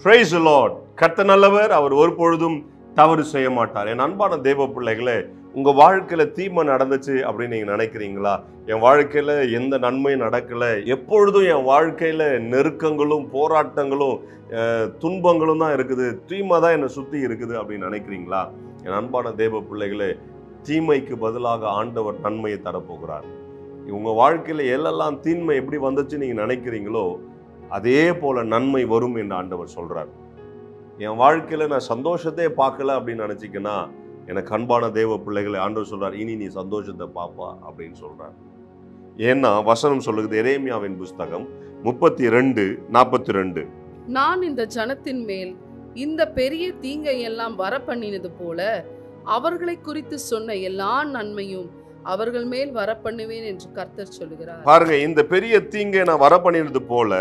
Praise the Lord. கர்த்தர் நல்லவர், அவர் ஒரு பொழுதும் தவறு செய்ய மாட்டார். என் அன்பான தேவ பிள்ளைகளே, உங்க வாழ்க்கையில தீமை நடந்துச்சு அப்படின்னு நீங்க நினைக்கிறீங்களா? என் வாழ்க்கையில எந்த நன்மையும் நடக்கல, எப்பொழுதும் என் வாழ்க்கையில நெருக்கங்களும் போராட்டங்களும் துன்பங்களும் தான் இருக்குது, தீமை தான் என்னை சுத்தி இருக்குது அப்படின்னு நினைக்கிறீங்களா? என் அன்பான தேவ பிள்ளைகளே, தீமைக்கு பதிலாக ஆண்டவர் நன்மையை தரப்போகிறார். உங்க வாழ்க்கையில எல்லாம் தீமை எப்படி வந்துச்சு நீங்க நினைக்கிறீங்களோ அதே போல நன்மை வரும் என்று ஆண்டவர் சொல்றார். என் வாழ்க்கையில நான் சந்தோஷத்தையே பார்க்கல அப்படின்னு நினைச்சிக்கன்னா, எனக்கு அன்பான தேவ பிள்ளைகளை ஆண்டவர் சொல்றார், இனி நீ சந்தோஷத்தை பாப்பா அப்படின்னு சொல்றார். ஏன்னா வசனம் சொல்லுகிறது, எரேமியாவின் புஸ்தகம் 32:42, நான் இந்த ஜனத்தின் மேல் இந்த பெரிய தீங்கை எல்லாம் வர பண்ணினது போல அவர்களை குறித்து சொன்ன எல்லா நன்மையும் அவர்கள் மேல் வர பண்ணுவேன் என்று கர்த்தர் சொல்லுகிறார். பாருங்க, இந்த பெரிய தீங்கை நான் வர பண்ணினது போல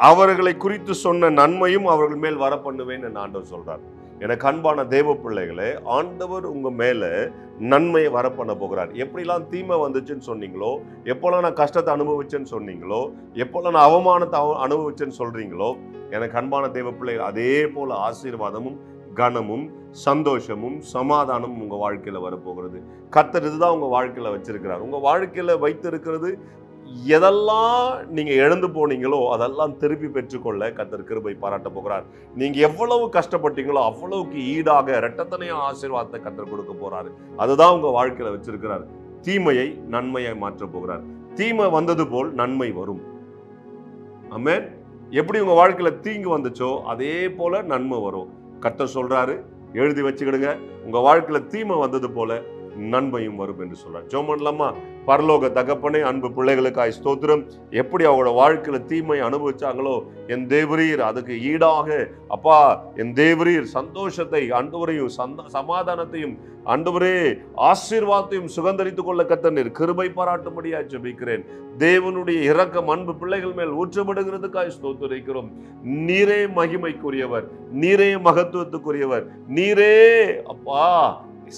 அவர்களை குறித்து சொன்ன நன்மையும் அவர்கள் மேல் வர பண்ணுவேன் என்று ஆண்டவர் சொல்றார். எனக்கு அன்பான தேவ பிள்ளைகளே, ஆண்டவர் உங்க மேல நன்மையை வர பண்ண போகிறார். எப்படிலாம் தீமை வந்துச்சுன்னு சொன்னீங்களோ, எப்போல்லாம் நான் கஷ்டத்தை அனுபவிச்சேன்னு சொன்னீங்களோ, எப்போல்லாம் நான் அவமானத்தை அனுபவிச்சேன்னு சொல்றீங்களோ, எனக்கு அன்பான தேவ பிள்ளைகள் அதே போல ஆசீர்வாதமும் கனமும் சந்தோஷமும் சமாதானமும் உங்க வாழ்க்கையில வரப்போகிறது. கர்த்தர் இதுதான் உங்க வாழ்க்கையில வச்சிருக்கிறார். உங்க வாழ்க்கையில வைத்திருக்கிறது எதெல்லாம் நீங்க இழந்து போனீங்களோ அதெல்லாம் திருப்பி பெற்றுக்கொள்ள கர்த்தர் கிருபை பாராட்ட போகிறார். நீங்க எவ்வளவு கஷ்டப்பட்டீங்களோ அவ்வளவுக்கு ஈடாக இரட்டத்தனையா ஆசீர்வாதத்தை கர்த்தர் கொடுக்க போறாரு. அதுதான் உங்க வாழ்க்கையில வச்சிருக்கிறார். தீமையை நன்மையை மாற்ற போகிறார். தீமை வந்தது போல் நன்மை வரும். ஆமென். எப்படி உங்க வாழ்க்கையில தீங்கு வந்துச்சோ அதே போல நன்மை வரும். கர்த்தர் சொல்றாரு, எழுதி வச்சுக்கிடுங்க, உங்க வாழ்க்கையில தீமை வந்தது போல நன்மையும் வரும் என்று சொல்றார். ஜெபம் பண்ணலாமா? பரலோக தகப்பனே, அன்பு பிள்ளைகளுக்காய் ஸ்தோத்திரம். எப்படி அவங்களோட வாழ்க்கையில தீமை அனுபவிச்சாங்களோ என் தேவரீர் அதுக்கு ஈடாக அப்பா என் தேவரீர் சந்தோஷத்தை ஆண்டவரையும் சமாதானத்தையும் ஆண்டவரே ஆசீர்வாதத்தையும் சுகந்தரித்துக் கொள்ள கர்த்தர் கிருபை பாராட்டும்படியா ஜெபிக்கிறேன். தேவனுடைய இரக்கம் அன்பு பிள்ளைகள் மேல் ஊற்றப்படுகிறதுக்காய் ஸ்தோத்திரிக்கிறோம். நீரே மகிமைக்குரியவர், நீரே மகத்துவத்துக்குரியவர், நீரே அப்பா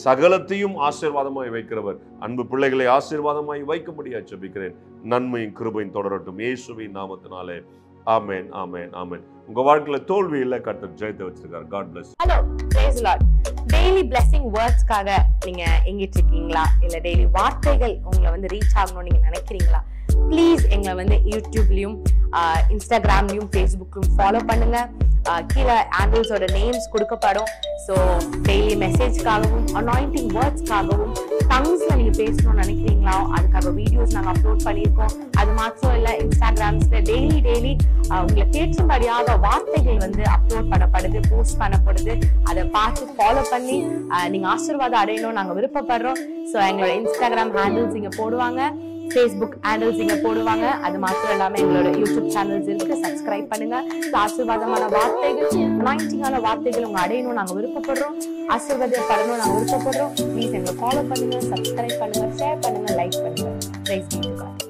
சகலத்தையும் ஆசீர்வாதமாய் வைக்கிறவர். அன்பு பிள்ளைகளை ஆசீர்வாதமாய் வைக்கும்படியா ஜெபிக்கிறேன். நன்மையும் கிருபையும் தொடரட்டும் இயேசுவின் நாமத்தினாலே. ஆமென், ஆமென், ஆமென். உங்க வாழ்க்கையில தோல்வி இல்ல, கர்த்தர் ஜெயத்தை வச்சிருக்கார். God bless. Hello, praise the Lord. Daily blessing wordsக்காக நீங்க எங்கிட்டு இருக்கீங்களா? இல்ல டெய்லி வார்த்தைகள் உங்களை வந்து ரீச் ஆகணும்னு நீங்க நினைக்கிறீங்களா? ப்ளீஸ் எங்களை வந்து யூடியூப்லயும் இன்ஸ்டாகிராம்லயும் ஃபேஸ்புக்லயும் ஃபாலோ பண்ணுங்க. கீழே ஆண்டில்ஸோட நேம்ஸ் கொடுக்கப்படும். ஸோ டெய்லி மெசேஜ்க்காகவும் அனாயிண்டிங் வேர்ட்ஸ்க்காகவும் டங்ஸ்ல நீங்க பேசணும்னு நினைக்கிறீங்களா? அதுக்காக வீடியோஸ் நாங்கள் அப்லோட் பண்ணியிருக்கோம். அது மாத்திரம் இல்லை, இன்ஸ்டாகிராம்ஸ்ல டெய்லி உங்களை கேட்கும்படியாக வார்த்தைகள் வந்து அப்லோட் பண்ணப்படுது, போஸ்ட் பண்ணப்படுது. அதை பார்த்து ஃபாலோ பண்ணி நீங்க ஆசீர்வாதம் அடையணும் நாங்கள் விருப்பப்படுறோம். ஸோ எங்களோட இன்ஸ்டாகிராம் ஹேண்டில்ஸ் இங்க போடுவாங்க, Facebook ஹேண்டில்ஸ் இங்க போடுவாங்க. அது மாத்திரம் இல்லாம எங்களோட யூடியூப் சேனல்ஸ் இருக்கு, சப்ஸ்கிரைப் பண்ணுங்க. ஆசீர்வாதமான வார்த்தைகள், அனாயிண்டிங்கான வார்த்தைகள் உங்க அடையணும் நாங்க விருப்பப்படுறோம், ஆசீர்வாதப்படணும் நாங்க விருப்பப்படுறோம். ப்ளீஸ் எங்களை ஃபாலோ பண்ணுங்க, சப்ஸ்கிரைப் பண்ணுங்க, ஷேர் பண்ணுங்க, லைக் பண்ணுங்க. Praise be to God.